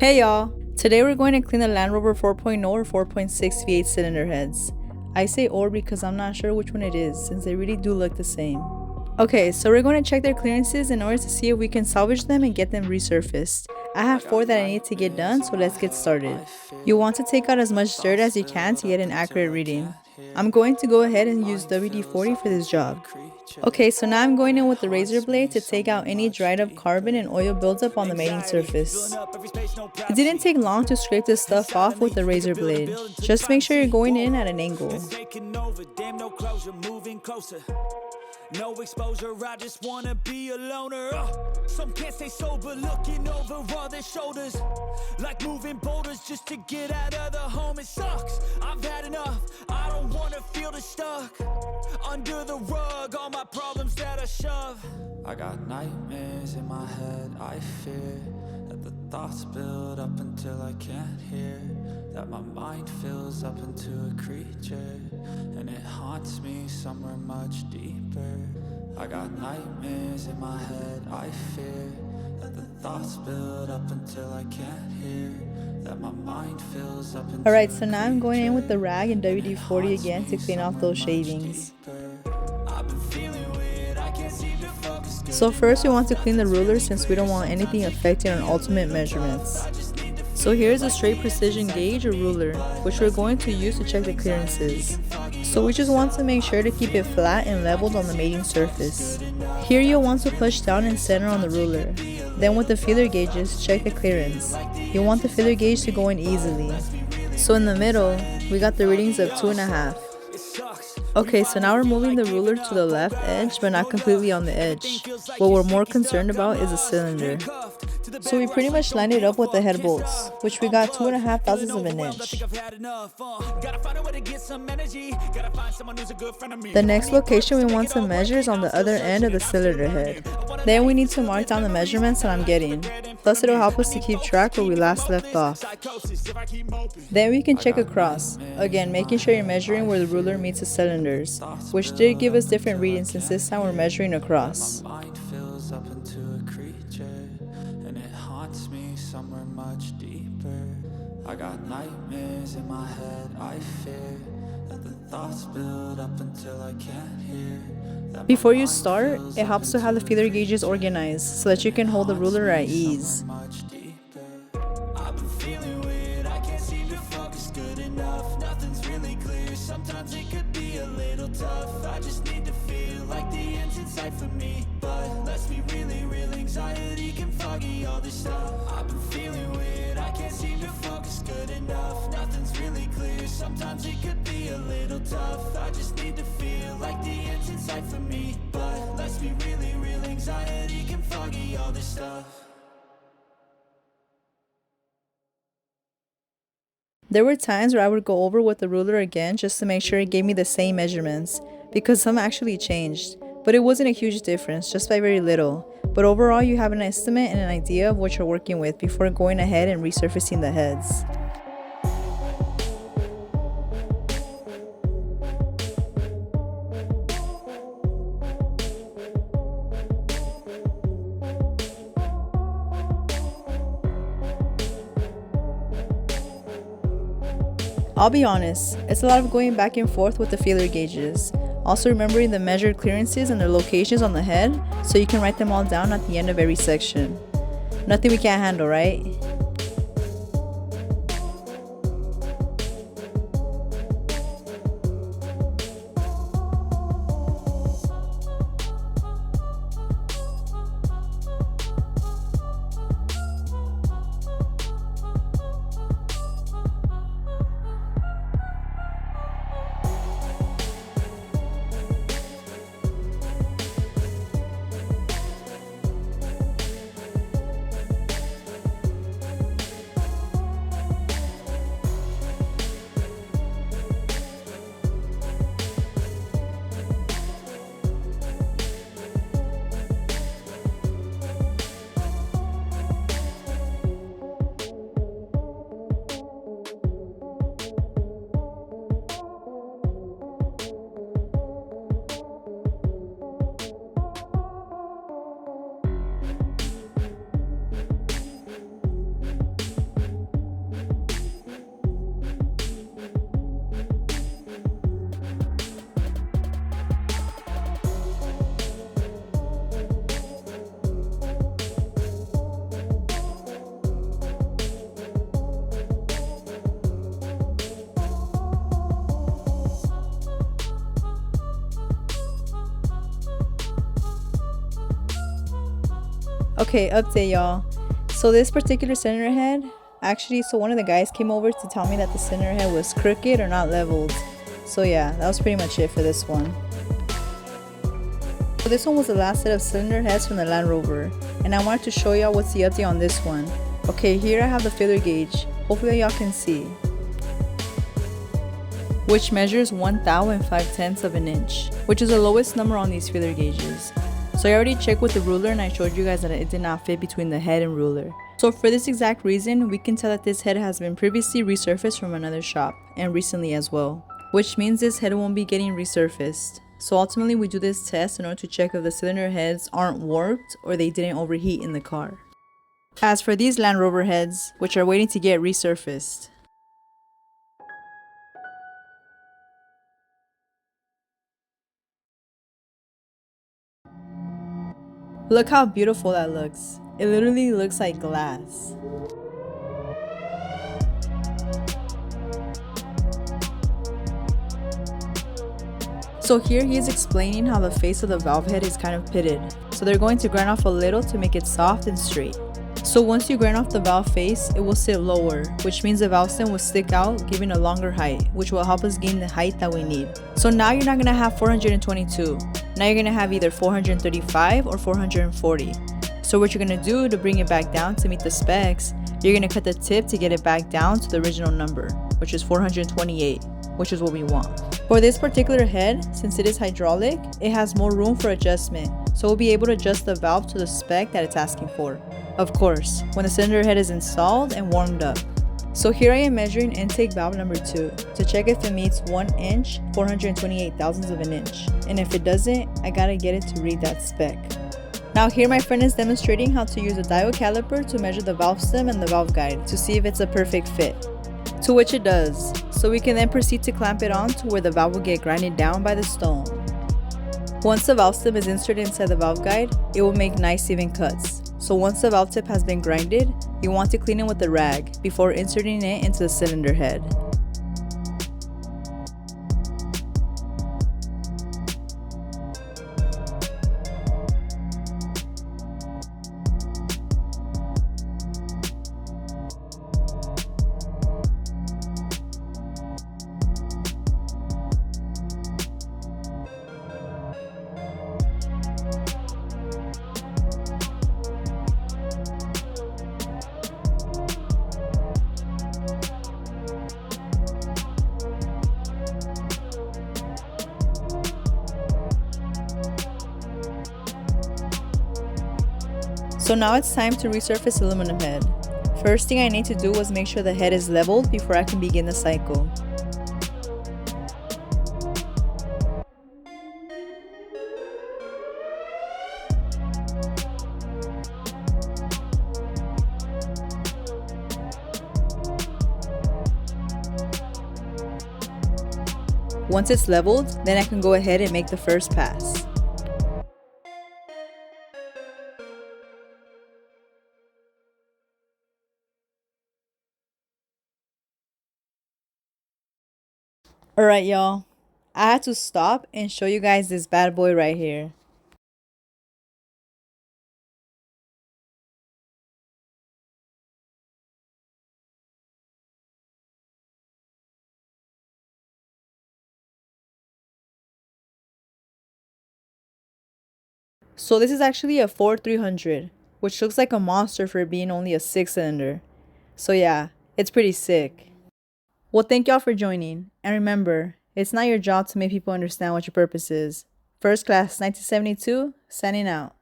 Hey y'all! Today we're going to clean the Land Rover 4.0 or 4.6 V8 cylinder heads. I say or because I'm not sure which one it is since they really do look the same. Okay, so we're going to check their clearances in order to see if we can salvage them and get them resurfaced. I have 4 that I need to get done, so let's get started. You want to take out as much dirt as you can to get an accurate reading. I'm going to go ahead and use WD-40 for this job. Okay, so now I'm going in with the razor blade to take out any dried up carbon and oil buildup on the mating surface. It didn't take long to scrape this stuff off with the razor blade. Just make sure you're going in at an angle. No exposure, I just wanna be a loner. Some can't stay sober, looking over all their shoulders. Like moving boulders just to get out of the home. It sucks, I've had enough. I don't wanna feel the stuck under the rug, all my problems that I shove. I got nightmares in my head, I fear that the thoughts build up until I can't hear. That my mind fills up into a creature, and it haunts me somewhere much deeper. I got nightmares in my head, I fear that the thoughts build up until I can't hear. That my mind fills up into Alright, so now I'm going in with the rag and WD-40 again to clean off those shavings. So first we want to clean the ruler since we don't want anything affecting our ultimate measurements. So here's a straight precision gauge or ruler, which we're going to use to check the clearances. So we just want to make sure to keep it flat and leveled on the mating surface. Here you'll want to push down and center on the ruler. Then with the feeler gauges, check the clearance. You want the feeler gauge to go in easily. So in the middle, we got the readings of 2.5. Okay, so now we're moving the ruler to the left edge, but not completely on the edge. What we're more concerned about is the cylinder. So we pretty much lined it up with the head bolts, which we got 2.5 thousandths of an inch. The next location we want to measure is on the other end of the cylinder head. Then we need to mark down the measurements that I'm getting. Plus it'll help us to keep track where we last left off. Then we can check across, again making sure you're measuring where the ruler meets the cylinders, which did give us different readings since this time we're measuring across. I got nightmares in my head, I fear that the thoughts build up until I can't hear. Before you start, it helps to have the feeler gauges organized so that you can hold the ruler at ease. I've been feeling weird, I can't seem to focus good enough. Nothing's really clear, sometimes it could be a little tough. I just need to feel like the end's in sight for me. But let's be really real, anxiety can foggy all this stuff. I've been feeling weird, I can't seem to focus good enough. Nothing's really clear, sometimes it could be a little tough. I just need to feel like the end's in sight for me. But let's be really real, anxiety can foggy all this stuff. There were times where I would go over with the ruler again just to make sure it gave me the same measurements, because some actually changed. But it wasn't a huge difference, just by very little. But overall you have an estimate and an idea of what you're working with before going ahead and resurfacing the heads. I'll be honest, it's a lot of going back and forth with the feeler gauges. Also remembering the measured clearances and their locations on the head so you can write them all down at the end of every section. Nothing we can't handle, right? Okay, update y'all. So this particular cylinder head, actually, so one of the guys came over to tell me that the cylinder head was crooked or not leveled. So yeah, that was pretty much it for this one. So this one was the last set of cylinder heads from the Land Rover, and I wanted to show y'all what's the update on this one. Okay, here I have the feeler gauge. Hopefully y'all can see, which measures 1/5 of an inch, which is the lowest number on these feeler gauges. So I already checked with the ruler and I showed you guys that it did not fit between the head and ruler. So for this exact reason, we can tell that this head has been previously resurfaced from another shop, and recently as well, which means this head won't be getting resurfaced. So ultimately we do this test in order to check if the cylinder heads aren't warped or they didn't overheat in the car. As for these Land Rover heads, which are waiting to get resurfaced, look how beautiful that looks. It literally looks like glass. So here he is explaining how the face of the valve head is kind of pitted. So they're going to grind off a little to make it soft and straight. So once you grind off the valve face, it will sit lower, which means the valve stem will stick out, giving a longer height, which will help us gain the height that we need. So now you're not going to have 422. Now you're going to have either 435 or 440. So what you're going to do to bring it back down to meet the specs, you're going to cut the tip to get it back down to the original number, which is 428, which is what we want. For this particular head, since it is hydraulic, it has more room for adjustment, so we'll be able to adjust the valve to the spec that it's asking for. Of course, when the cylinder head is installed and warmed up. So here I am measuring intake valve number 2 to check if it meets 1 inch, 428 thousandths of an inch. And if it doesn't, I gotta get it to read that spec. Now here my friend is demonstrating how to use a diode caliper to measure the valve stem and the valve guide to see if it's a perfect fit. To which it does. So we can then proceed to clamp it on to where the valve will get grinded down by the stone. Once the valve stem is inserted inside the valve guide, it will make nice even cuts. So once the valve tip has been grinded, you want to clean it with a rag before inserting it into the cylinder head. So now it's time to resurface the aluminum head. First thing I need to do was make sure the head is leveled before I can begin the cycle. Once it's leveled, then I can go ahead and make the first pass. Alright y'all, I had to stop and show you guys this bad boy right here. So this is actually a Ford 300, which looks like a monster for being only a 6-cylinder. So yeah, it's pretty sick. Well, thank y'all for joining, and remember, it's not your job to make people understand what your purpose is. First Class 1972, signing out.